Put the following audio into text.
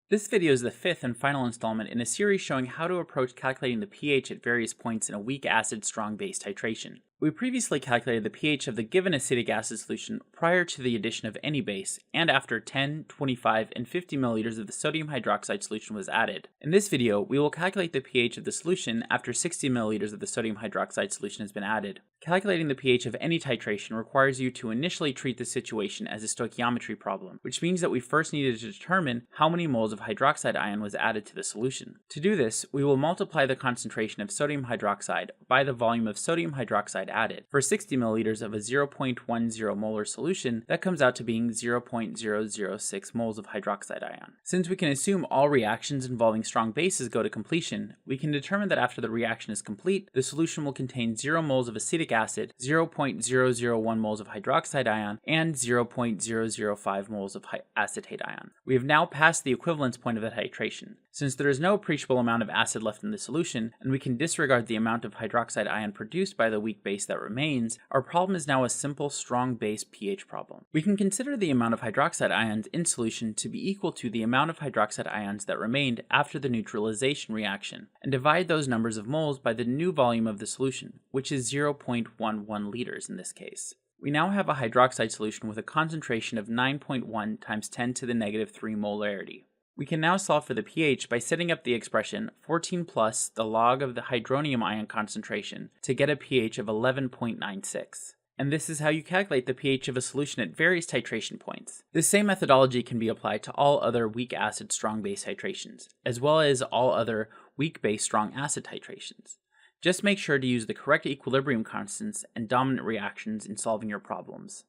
This video is the fifth and final installment in a series showing how to approach calculating the pH at various points in a weak acid strong base titration. We previously calculated the pH of the given acetic acid solution prior to the addition of any base, and after 10, 25, and 50 milliliters of the sodium hydroxide solution was added. In this video, we will calculate the pH of the solution after 60 milliliters of the sodium hydroxide solution has been added. Calculating the pH of any titration requires you to initially treat the situation as a stoichiometry problem, which means that we first needed to determine how many moles of hydroxide ion was added to the solution. To do this, we will multiply the concentration of sodium hydroxide by the volume of sodium hydroxide added. For 60 milliliters of a 0.10 molar solution, that comes out to being 0.006 moles of hydroxide ion. Since we can assume all reactions involving strong bases go to completion, we can determine that after the reaction is complete, the solution will contain 0 moles of acetic acid, 0.001 moles of hydroxide ion, and 0.005 moles of acetate ion. We have now passed the equivalence point of the titration. Since there is no appreciable amount of acid left in the solution, and we can disregard the amount of hydroxide ion produced by the weak base that remains, our problem is now a simple strong base pH problem. We can consider the amount of hydroxide ions in solution to be equal to the amount of hydroxide ions that remained after the neutralization reaction, and divide those numbers of moles by the new volume of the solution, which is 0.11 liters in this case. We now have a hydroxide solution with a concentration of 9.1 times 10 to the negative 3 molarity. We can now solve for the pH by setting up the expression 14 plus the log of the hydronium ion concentration to get a pH of 11.96. And this is how you calculate the pH of a solution at various titration points. This same methodology can be applied to all other weak acid strong base titrations, as well as all other weak base strong acid titrations. Just make sure to use the correct equilibrium constants and dominant reactions in solving your problems.